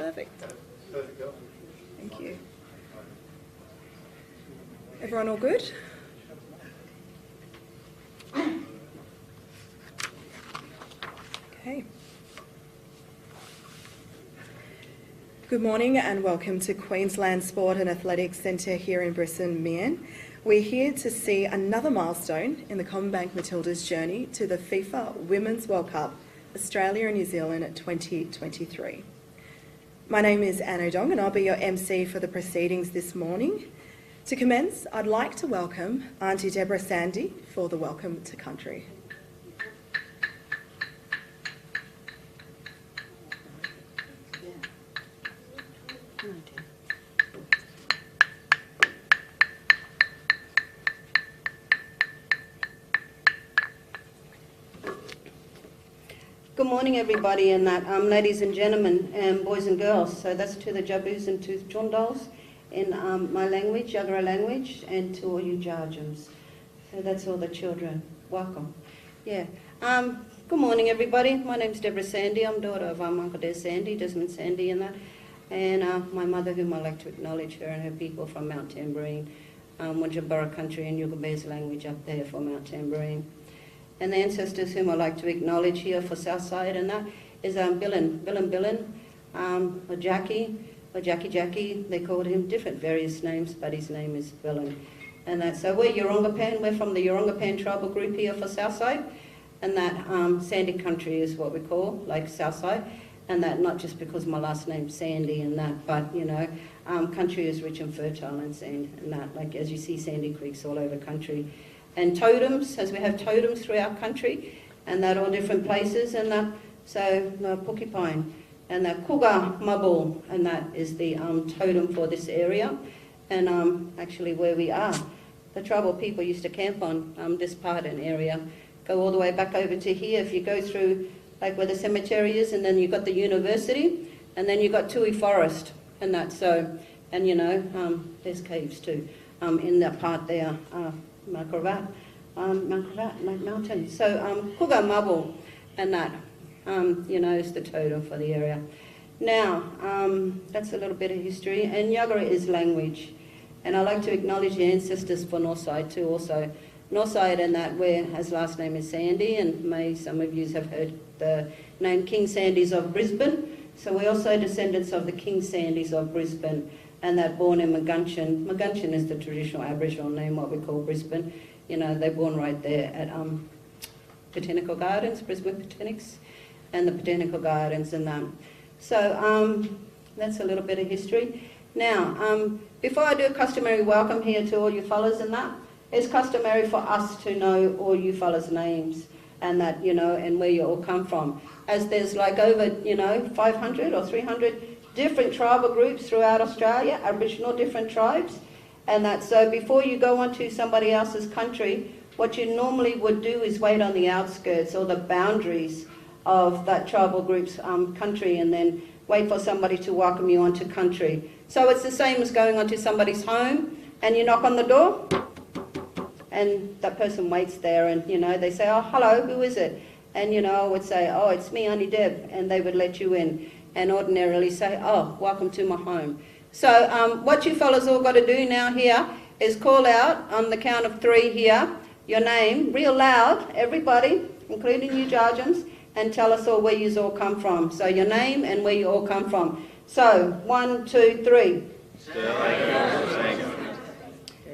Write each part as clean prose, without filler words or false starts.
Perfect. Perfect. Thank you. Everyone all good? Okay. Good morning and welcome to Queensland Sport and Athletics Centre here in Brisbane. We're here to see another milestone in the Commonwealth Matildas' journey to the FIFA Women's World Cup, Australia and New Zealand at 2023. My name is Anne O'Dong and I'll be your MC for the proceedings this morning. To commence, I'd like to welcome Auntie Deborah Sandy for the Welcome to Country. Good morning, everybody, and ladies and gentlemen, and boys and girls. So that's to the Jabus and to Chondals in my language, Yagara language, and to all you Jarjums. So that's all the children. Welcome. Yeah. Good morning, everybody. My name's Deborah Sandy. I'm daughter of Uncle Des Sandy, Desmond Sandy, and my mother, whom I like to acknowledge her and her people from Mount Tambourine, Wunjabara country and Yugabe's language up there for Mount Tambourine. And the ancestors whom I like to acknowledge here for Southside, and that is Billen, or Jackie, they called him different various names, but his name is Billen. And that, so we're Yurungapan, we're from the Yurungapan tribal group here for Southside, and that Sandy country is what we call, like Southside, and that not just because my last name's Sandy and that, but you know, country is rich and fertile in sand, and that, like as you see sandy creeks all over country. And totems, as we have totems throughout country, and that all different places, and that, so the porcupine, and the Kuga Mabul, and that is the totem for this area, and actually where we are. The tribal people used to camp on this part and area, go all the way back over to here. If you go through like where the cemetery is, and then you've got the university, and then you've got Tui Forest, and that, so, and you know, there's caves too, in that part there. Mountain. So Kuga Mabul, and that, you know, is the totem for the area. Now, that's a little bit of history, and Yagara is language. And I like to acknowledge the ancestors for Northside too also. Northside, and that, where his last name is Sandy, and some of you have heard the name King Sandys of Brisbane. So we're also descendants of the King Sandys of Brisbane, and that born in Magunchin. Magunchin is the traditional Aboriginal name, what we call Brisbane. You know, they're born right there at Botanical Gardens, Brisbane Botanics, and the Botanical Gardens and that. So that's a little bit of history. Now, before I do a customary welcome here to all you fellas and that, it's customary for us to know all you fellas' names and that, you know, and where you all come from. As there's like over, you know, 500 or 300 different tribal groups throughout Australia, Aboriginal different tribes, and that, so before you go onto somebody else's country, what you normally would do is wait on the outskirts or the boundaries of that tribal group's country, and then wait for somebody to welcome you onto country. So it's the same as going onto somebody's home, and you knock on the door, and that person waits there, and you know, they say, oh, hello, who is it? And you know, I would say, oh, it's me, Auntie Deb, and they would let you in, and ordinarily say, oh, welcome to my home. So what you fellas all got to do now here is call out on the count of 3 here, your name, real loud, everybody, including you Jarjums, and tell us all where you all come from. So your name and where you all come from. So 1, 2, 3.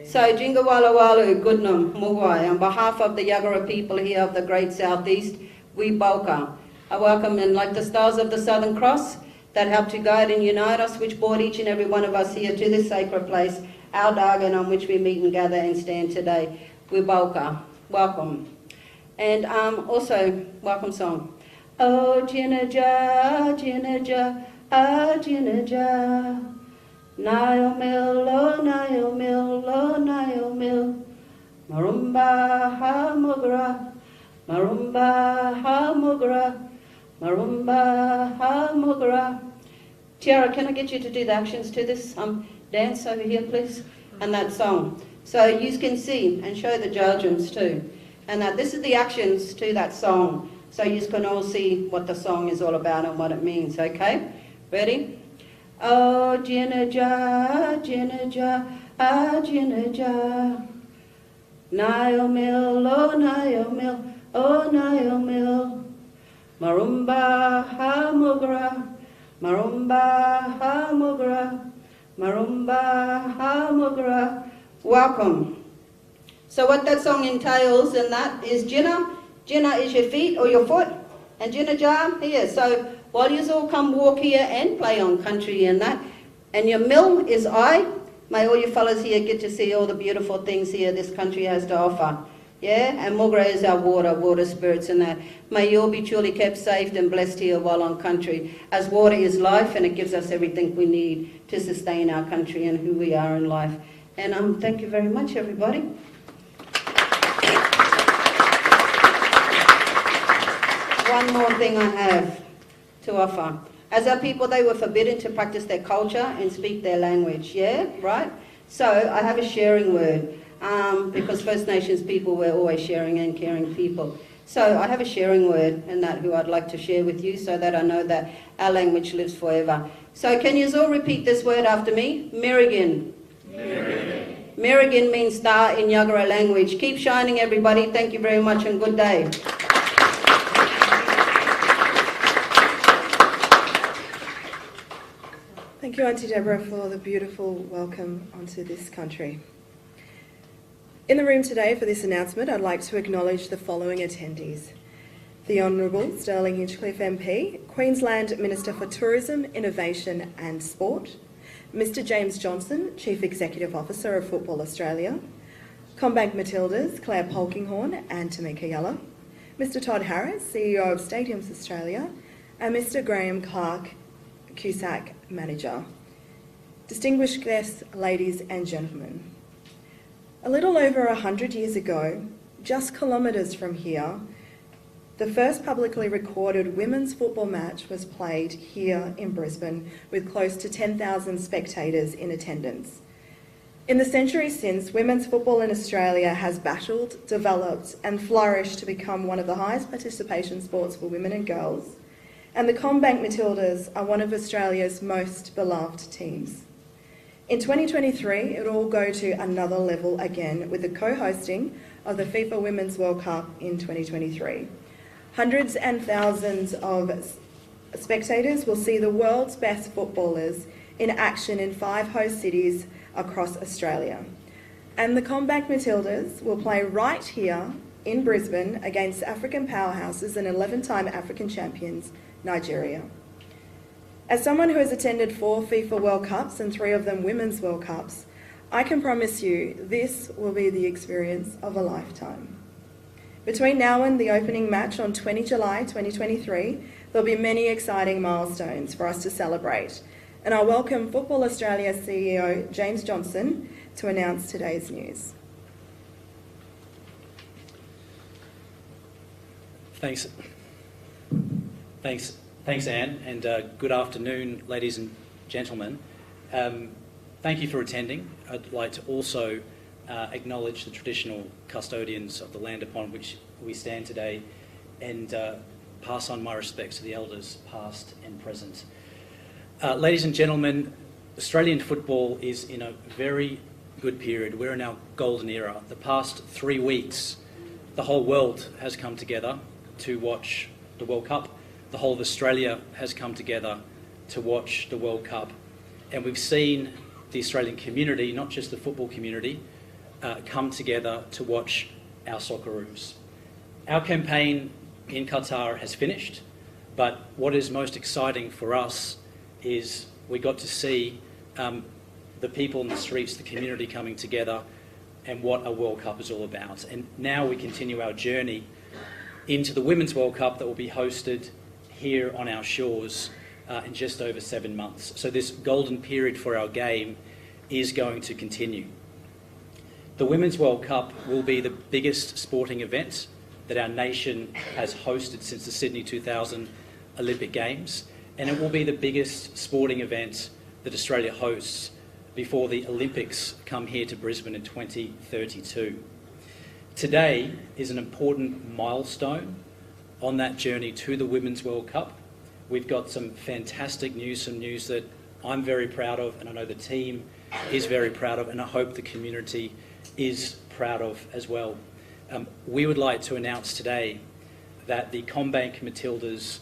So Jinga Walla Walu, Goodnam, Mugwai, on behalf of the Yagara people here of the Great Southeast, we Bulka. I welcome them like the stars of the Southern Cross that help to guide and unite us, which brought each and every one of us here to this sacred place, our Dargan on which we meet and gather and stand today. Wibalka, welcome. And also, welcome song. Oh, Jinaja, Jinaja, ah, Jinaja. Nile mill, oh, Nile mill, oh, Nile mill. Marumba, ha, mugra. Marumba, ha, mugra. Marumba, ha, mugra. Tiara, can I get you to do the actions to this dance over here, please? And that song. So you can sing and show the Jarjums too. And that this is the actions to that song. So you can all see what the song is all about and what it means, okay? Ready? Oh, Jinaja, Jinaja, ah, Jinaja. Nile mill, oh, Nile mill, oh, Nile mill. Marumba, Hamugra, Marumba, Hamugra, Marumba, Hamugra. Welcome. So what that song entails and that is Jinna. Jinna is your feet or your foot, and Jinaja here. So while you all come walk here and play on country and that, and your mill is I, may all you fellas here get to see all the beautiful things here this country has to offer. Yeah, and Mugra is our water spirits and that. May you all be truly kept safe and blessed here while on country, as water is life and it gives us everything we need to sustain our country and who we are in life. And thank you very much, everybody. One more thing I have to offer. As our people, they were forbidden to practice their culture and speak their language, yeah, right? So I have a sharing word, because First Nations people were always sharing and caring people. So I have a sharing word, and that who I'd like to share with you so that I know that our language lives forever. So can you all repeat this word after me? Merrigan. Merrigan. Merrigan means star in Yagara language. Keep shining, everybody. Thank you very much and good day. Thank you, Auntie Deborah, for the beautiful welcome onto this country. In the room today for this announcement, I'd like to acknowledge the following attendees. The Honourable Stirling Hinchliffe MP, Queensland Minister for Tourism, Innovation and Sport, Mr James Johnson, Chief Executive Officer of Football Australia, CommBank Matildas, Claire Polkinghorne and Tamika Yella, Mr Todd Harris, CEO of Stadiums Australia, and Mr Graham Clark, CUSAC Manager. Distinguished guests, ladies and gentlemen. A little over 100 years ago, just kilometres from here, the first publicly recorded women's football match was played here in Brisbane with close to 10,000 spectators in attendance. In the centuries since, women's football in Australia has battled, developed and flourished to become one of the highest participation sports for women and girls, and the CommBank Matildas are one of Australia's most beloved teams. In 2023, it will all go to another level again with the co-hosting of the FIFA Women's World Cup in 2023. Hundreds and thousands of spectators will see the world's best footballers in action in 5 host cities across Australia. And the CommBank Matildas will play right here in Brisbane against African powerhouses and 11-time African champions, Nigeria. As someone who has attended 4 FIFA World Cups and 3 of them Women's World Cups, I can promise you this will be the experience of a lifetime. Between now and the opening match on 20 July 2023, there'll be many exciting milestones for us to celebrate, and I welcome Football Australia CEO James Johnson to announce today's news. Thanks, Anne, and good afternoon, ladies and gentlemen. Thank you for attending. I'd like to also acknowledge the traditional custodians of the land upon which we stand today and pass on my respects to the elders past and present. Ladies and gentlemen, Australian football is in a very good period. We're in our golden era. The past 3 weeks, the whole world has come together to watch the World Cup. The whole of Australia has come together to watch the World Cup. And we've seen the Australian community, not just the football community, come together to watch our Socceroos. Our campaign in Qatar has finished, but what is most exciting for us is we got to see the people in the streets, the community coming together, and what a World Cup is all about. And now we continue our journey into the Women's World Cup that will be hosted here on our shores in just over 7 months. So this golden period for our game is going to continue. The Women's World Cup will be the biggest sporting event that our nation has hosted since the Sydney 2000 Olympic Games, and it will be the biggest sporting event that Australia hosts before the Olympics come here to Brisbane in 2032. Today is an important milestone on that journey to the Women's World Cup. We've got some fantastic news, some news that I'm very proud of, and I know the team is very proud of, and I hope the community is proud of as well. We would like to announce today that the CommBank Matildas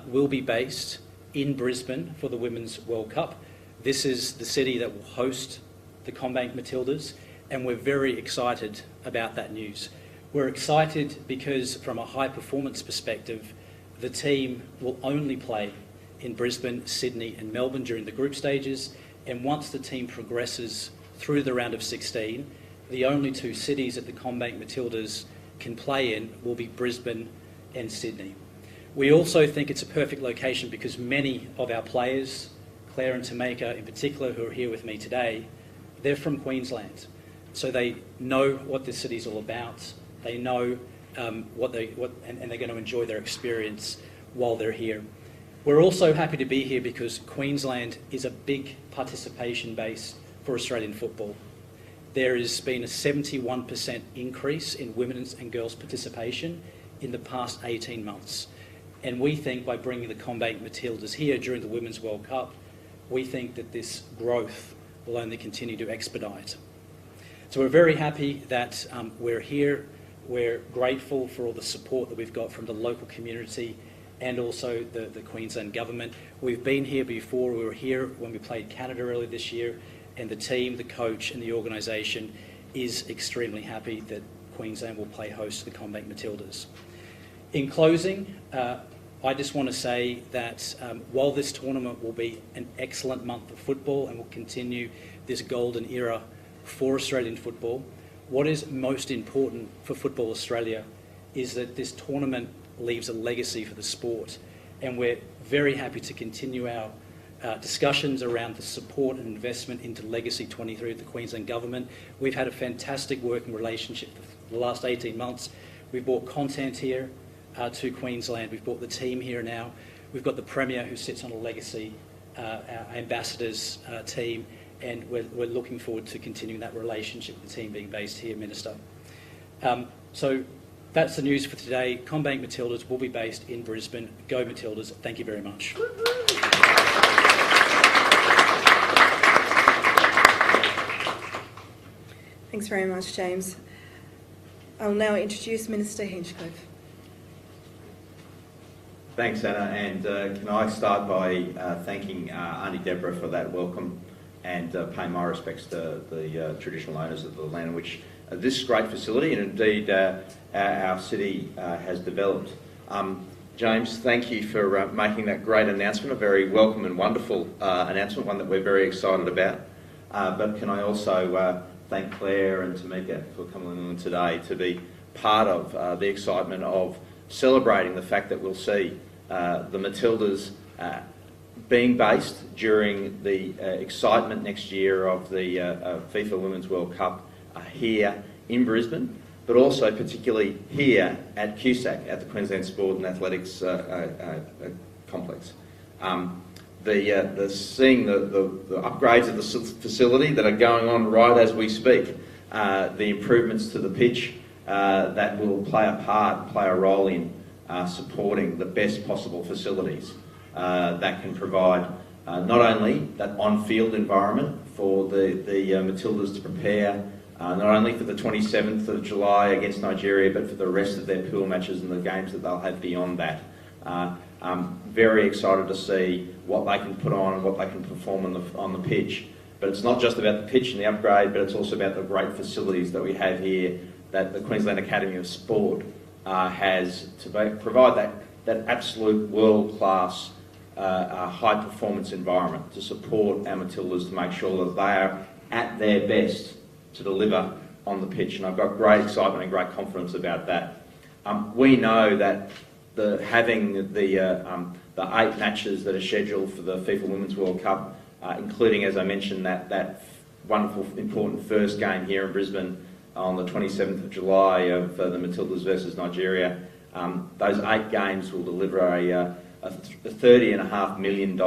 will be based in Brisbane for the Women's World Cup. This is the city that will host the CommBank Matildas, and we're very excited about that news. We're excited because from a high performance perspective, the team will only play in Brisbane, Sydney and Melbourne during the group stages, and once the team progresses through the round of 16, the only two cities that the CommBank Matildas can play in will be Brisbane and Sydney. We also think it's a perfect location because many of our players, Claire and Tameka in particular, who are here with me today, they're from Queensland. So they know what this city's all about. They know and they're going to enjoy their experience while they're here. We're also happy to be here because Queensland is a big participation base for Australian football. There has been a 71% increase in women's and girls' participation in the past 18 months. And we think by bringing the CommBank Matildas here during the Women's World Cup, we think that this growth will only continue to expedite. So we're very happy that we're here. We're grateful for all the support that we've got from the local community and also the Queensland government. We've been here before. We were here when we played Canada earlier this year, and the team, the coach and the organisation is extremely happy that Queensland will play host to the CommBank Matildas. In closing, I just want to say that while this tournament will be an excellent month of football and will continue this golden era for Australian football, what is most important for Football Australia is that this tournament leaves a legacy for the sport, and we're very happy to continue our discussions around the support and investment into Legacy 23 with the Queensland Government. We've had a fantastic working relationship for the last 18 months. We've brought content here to Queensland. We've brought the team here now. We've got the Premier who sits on a Legacy, our Ambassadors team, and we're looking forward to continuing that relationship with the team being based here, Minister. So that's the news for today. CommBank Matildas will be based in Brisbane. Go Matildas. Thank you very much. Thanks very much, James. I'll now introduce Minister Hinchliffe. Thanks, Anna, and can I start by thanking Auntie Deborah for that welcome and pay my respects to the traditional owners of the land in which this great facility and indeed our city has developed. James, thank you for making that great announcement, a very welcome and wonderful announcement, one that we're very excited about. But can I also thank Claire and Tameka for coming along today to be part of the excitement of celebrating the fact that we'll see the Matildas being based during the excitement next year of the FIFA Women's World Cup here in Brisbane, but also particularly here at QSAC, at the Queensland Sport and Athletics Complex. Seeing the upgrades of the facility that are going on right as we speak, the improvements to the pitch that will play a role in supporting the best possible facilities that can provide not only that on-field environment for the Matildas to prepare not only for the 27th of July against Nigeria, but for the rest of their pool matches and the games that they'll have beyond that. I'm very excited to see what they can put on and what they can perform on the pitch. But it's not just about the pitch and the upgrade, but it's also about the great facilities that we have here that the Queensland Academy of Sport has to provide that absolute world-class high-performance environment to support our Matildas to make sure that they are at their best to deliver on the pitch. And I've got great excitement and great confidence about that. We know that having the 8 matches that are scheduled for the FIFA Women's World Cup, including, as I mentioned, that wonderful, important first game here in Brisbane on the 27th of July of the Matildas versus Nigeria, those 8 games will deliver a $30.5 million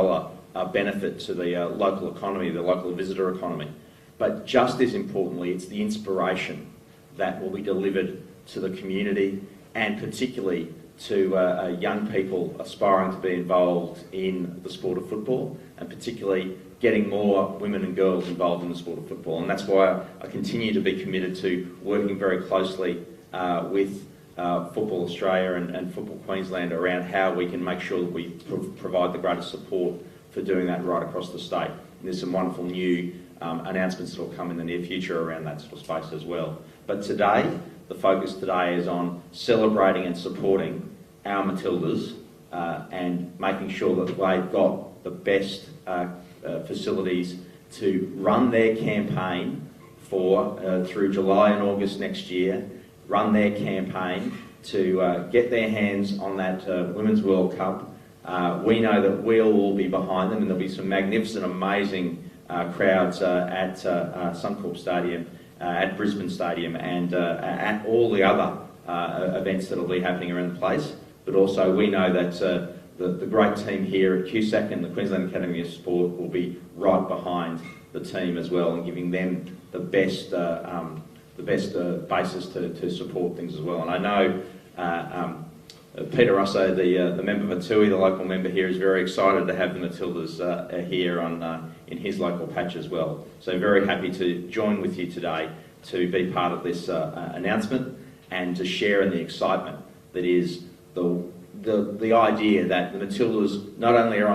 benefit to the local economy, the local visitor economy. But just as importantly, it's the inspiration that will be delivered to the community and particularly to young people aspiring to be involved in the sport of football, and particularly getting more women and girls involved in the sport of football. And that's why I continue to be committed to working very closely with Football Australia and Football Queensland around how we can make sure that we provide the greatest support for doing that right across the state. And there's some wonderful new announcements that will come in the near future around that sort of space as well. But today, the focus today is on celebrating and supporting our Matildas and making sure that they've got the best facilities to run their campaign for through July and August next year, run their campaign to get their hands on that Women's World Cup. We know that we'll all be behind them, and there'll be some magnificent, amazing crowds at Suncorp Stadium, at Brisbane Stadium, and at all the other events that will be happening around the place. But also we know that the great team here at QSAC and the Queensland Academy of Sport will be right behind the team as well, and giving them the best basis to support things as well. And I know Peter Russo, the member for Tui, the local member here, is very excited to have the Matildas here in his local patch as well. So very happy to join with you today to be part of this announcement and to share in the excitement that is the idea that the Matildas not only are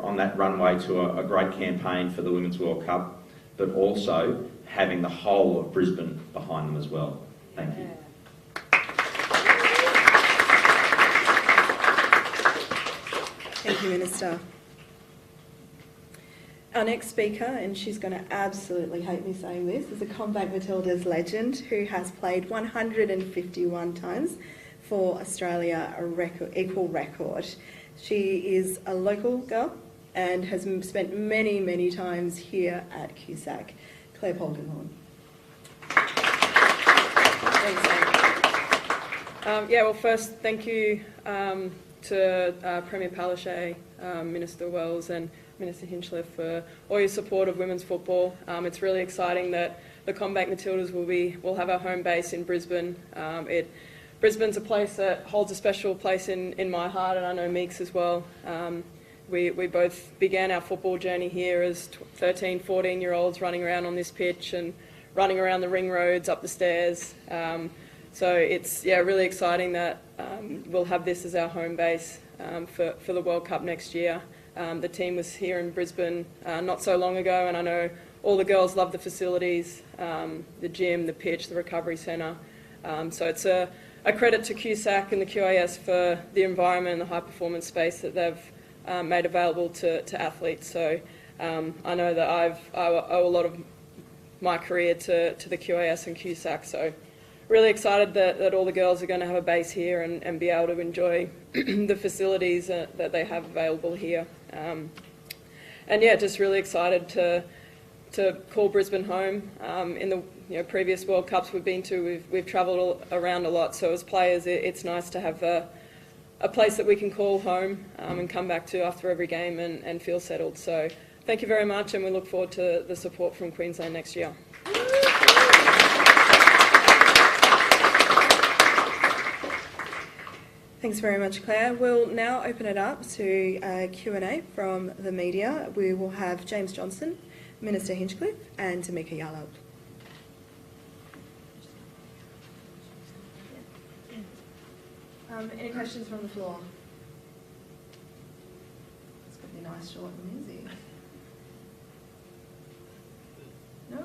on that runway to a great campaign for the Women's World Cup, but also having the whole of Brisbane behind them as well. Thank you. Thank you, Minister. Our next speaker, and she's going to absolutely hate me saying this, is a Combank Matildas legend who has played 151 times for Australia, equal record. She is a local girl and has spent many, many times here at QSAC. Claire Polkinghorn. Thanks, Anne. Well, first, thank you to Premier Palaszczuk, Minister Wells and Minister Hinchliffe for all your support of women's football. It's really exciting that the Combank Matildas will have our home base in Brisbane. Brisbane's a place that holds a special place in my heart, and I know Meek's as well. We both began our football journey here as 13, 14-year-olds running around on this pitch and running around the ring roads, up the stairs. So it's really exciting that we'll have this as our home base for the World Cup next year. The team was here in Brisbane not so long ago, and I know all the girls love the facilities, the gym, the pitch, the recovery centre. So it's a credit to QSAC and the QAS for the environment and the high performance space that they've made available to athletes. So I know that I owe a lot of my career to the QAS and QSAC. So really excited that all the girls are going to have a base here and be able to enjoy the facilities that they have available here. Just really excited to call Brisbane home. In the previous World Cups we've been to, we've travelled around a lot, so as players it's nice to have a place that we can call home and come back to after every game and feel settled. So thank you very much, and we look forward to the support from Queensland next year. Thanks very much, Claire. We'll now open it up to Q&A from the media. We will have James Johnson, Minister Hinchliffe, and Tamika Yallop. Any questions from the floor? It's going to be nice, short and easy. No?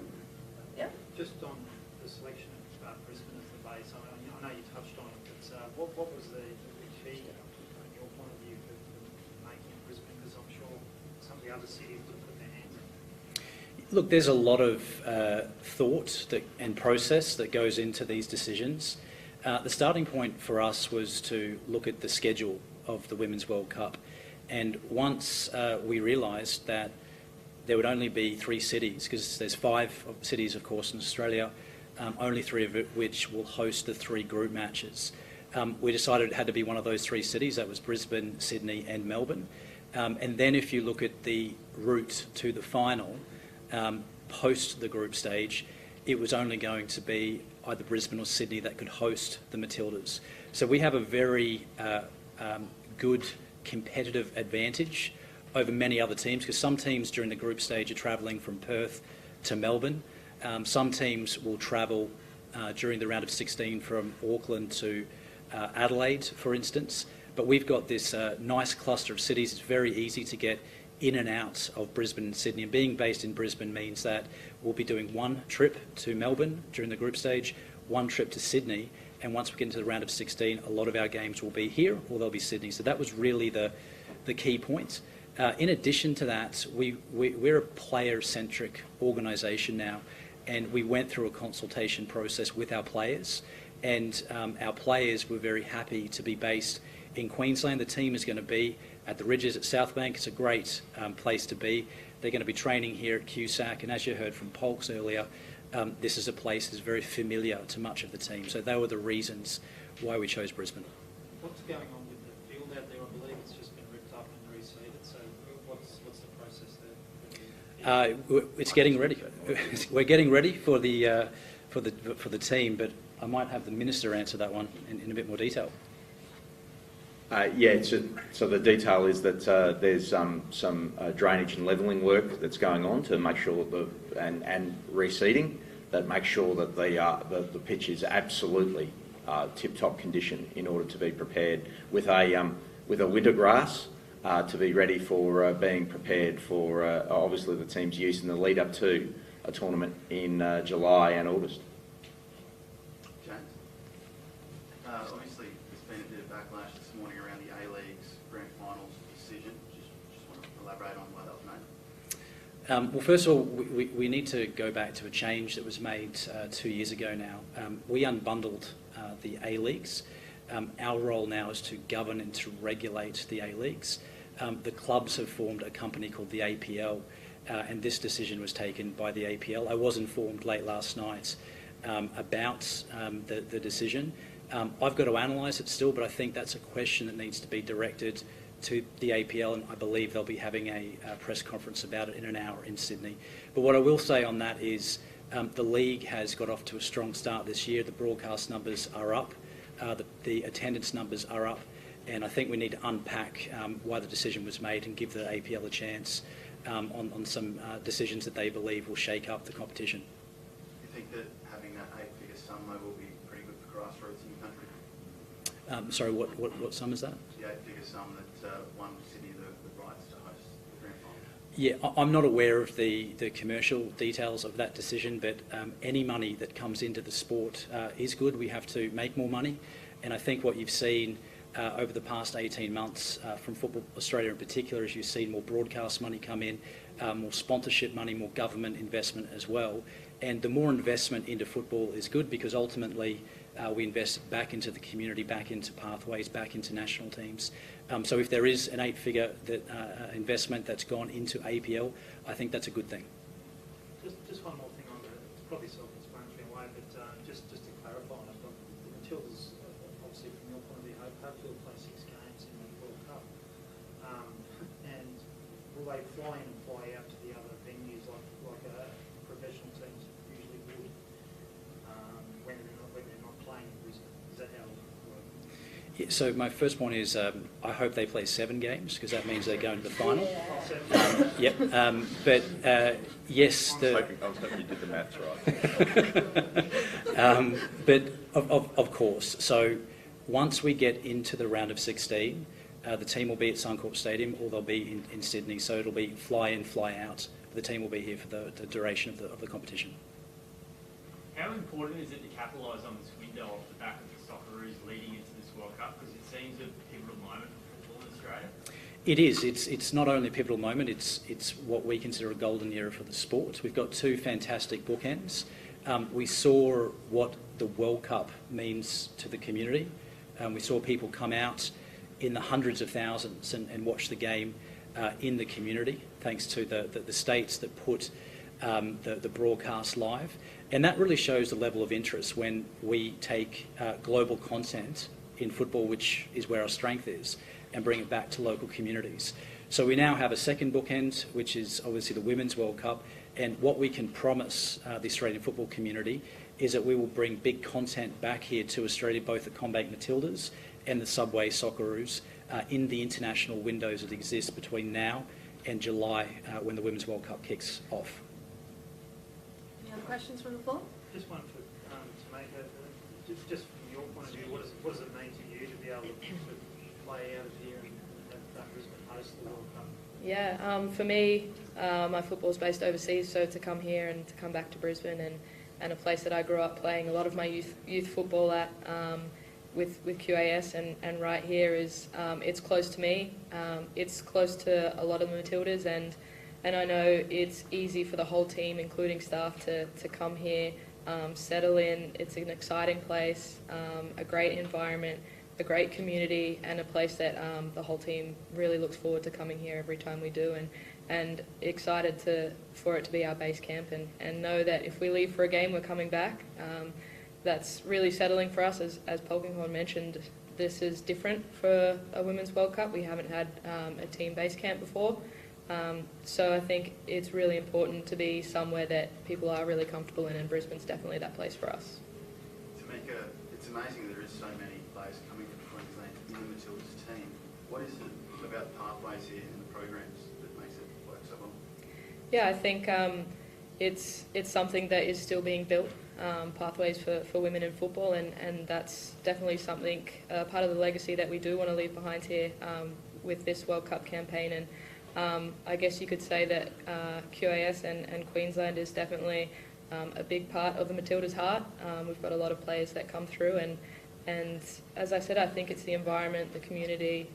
Yeah? Just on the selection of Brisbane as the base, I know you touched on it, but what was the key, in your point of view, for making Brisbane? Because I'm sure some of the other cities would put their hands in. Look, there's a lot of thought and process that goes into these decisions. The starting point for us was to look at the schedule of the Women's World Cup, and once we realised that there would only be 3 cities, because there's 5 cities, of course, in Australia, only 3 of which will host the 3 group matches. We decided it had to be one of those 3 cities. That was Brisbane, Sydney and Melbourne. And then if you look at the route to the final, post the group stage, it was only going to be either Brisbane or Sydney that could host the Matildas. So we have a very good competitive advantage over many other teams, because some teams during the group stage are travelling from Perth to Melbourne. Some teams will travel during the round of 16 from Auckland to Adelaide, for instance. But we've got this nice cluster of cities. It's very easy to get in and out of Brisbane and Sydney. And being based in Brisbane means that we'll be doing one trip to Melbourne during the group stage, one trip to Sydney, and once we get into the round of 16, a lot of our games will be here or they'll be Sydney. So that was really the key point. In addition to that, we're a player-centric organisation now, and we went through a consultation process with our players, and our players were very happy to be based in Queensland. The team is going to be at the Ridges at Southbank. It's a great place to be. They're going to be training here at QSAC, and as you heard from Polks earlier, this is a place that's very familiar to much of the team. So they were the reasons why we chose Brisbane. What's going on with the field out there? I believe it's just been ripped up and reseeded. So what's the process there? It's getting ready. We're getting ready for the team, but I might have the Minister answer that one in a bit more detail. So the detail is that there's some drainage and levelling work that's going on to make sure and reseeding that makes sure that the pitch is absolutely tip-top condition in order to be prepared with a winter grass to be ready for being prepared for obviously the team's use in the lead up to a tournament in July and August. James, obviously there's been a bit of backlash this morning around the A-League's grand finals decision. Just want to elaborate on why that was made. Well, first of all, we need to go back to a change that was made 2 years ago now. We unbundled the A-Leagues. Our role now is to govern and to regulate the A-Leagues. The clubs have formed a company called the APL, and this decision was taken by the APL. I was informed late last night about the decision. I've got to analyse it still, but I think that's a question that needs to be directed to the APL, and I believe they'll be having a press conference about it in an hour in Sydney. But what I will say on that is the league has got off to a strong start this year. The broadcast numbers are up, the attendance numbers are up, and I think we need to unpack why the decision was made and give the APL a chance on some decisions that they believe will shake up the competition. Do you think that having that 8-figure sum though will be pretty good for grassroots in the country? Sorry, what sum is that? The 8-figure sum that won Sydney the rights to host the grand final. Yeah, I'm not aware of the commercial details of that decision, but any money that comes into the sport is good. We have to make more money, and I think what you've seen over the past 18 months from Football Australia in particular is you've seen more broadcast money come in, more sponsorship money, more government investment as well. And the more investment into football is good because ultimately we invest back into the community, back into pathways, back into national teams. So if there is an 8-figure investment that's gone into APL, I think that's a good thing. Just one more thing on that. It's probably self-explanatory in a way, but just to clarify on it, the Matildas, obviously from your point of view, hopefully will play 6 games in the World Cup. And will they fly in and fly out to the other venues like professional teams usually would when they're not playing in Brisbane? Is that how it will work? Yeah, so my first point is I hope they play 7 games because that means they're going to the final. Yep. But yes, I was hoping you did the maths right. but of course. So once we get into the round of 16, the team will be at Suncorp Stadium or they'll be in Sydney. So it'll be fly in, fly out. The team will be here for the duration of the competition. How important is it to capitalise on this window off the back of the Socceroos leading into this World Cup? Because it seems a pivotal moment for football in Australia. It is. It's not only a pivotal moment, it's what we consider a golden era for the sport. We've got 2 fantastic bookends. We saw what the World Cup means to the community. We saw people come out in the hundreds of thousands and watch the game in the community, thanks to the states that put the broadcast live. And that really shows the level of interest when we take global content in football, which is where our strength is, and bring it back to local communities. So we now have a second bookend, which is obviously the Women's World Cup, and what we can promise the Australian football community is that we will bring big content back here to Australia, both the CommBank Matildas and the Subway Socceroos, in the international windows that exist between now in July when the Women's World Cup kicks off. Any other questions from the floor? Just one to make just from your point of view, what does it mean to you to be able to play out of here and have Brisbane host the World Cup? Yeah, for me, my football's based overseas, so to come here and to come back to Brisbane and a place that I grew up playing a lot of my youth football at with QAS and right here is it's close to me. It's close to a lot of the Matildas and I know it's easy for the whole team, including staff, to come here, settle in. It's an exciting place, a great environment, a great community, and a place that the whole team really looks forward to coming here every time we do, and excited for it to be our base camp, and know that if we leave for a game, we're coming back. That's really settling for us. As Polkinghorne mentioned, this is different for a Women's World Cup. We haven't had a team base camp before. So I think it's really important to be somewhere that people are really comfortable in, and Brisbane's definitely that place for us. It's amazing there is so many players coming from Queensland in the Matildas team. What is it about the pathways here and the programs that makes it work so well? Yeah, I think it's something that is still being built, pathways for women in football, and that's definitely something, part of the legacy that we do want to leave behind here with this World Cup campaign. And I guess you could say that QAS and Queensland is definitely a big part of the Matildas' heart. We've got a lot of players that come through, and as I said, I think it's the environment, the community,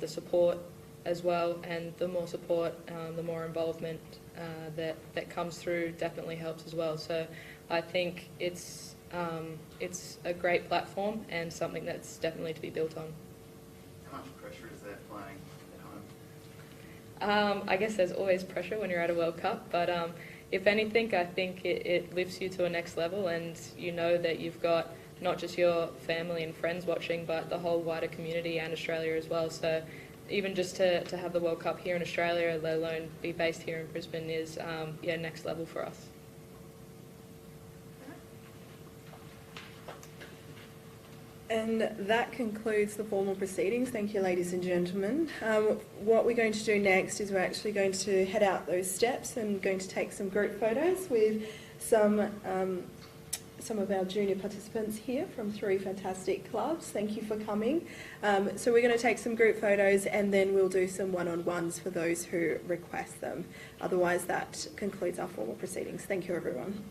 the support as well, and the more support, the more involvement that comes through definitely helps as well. So I think it's a great platform and something that's definitely to be built on. How much pressure is there playing at home? I guess there's always pressure when you're at a World Cup, but if anything, I think it lifts you to a next level, and you know that you've got not just your family and friends watching, but the whole wider community and Australia as well. So even just to have the World Cup here in Australia, let alone be based here in Brisbane, is next level for us. And that concludes the formal proceedings. Thank you, ladies and gentlemen. What we're going to do next is we're actually going to head out those steps and going to take some group photos with some of our junior participants here from 3 fantastic clubs. Thank you for coming. So we're going to take some group photos and then we'll do some one-on-ones for those who request them. Otherwise, that concludes our formal proceedings. Thank you, everyone.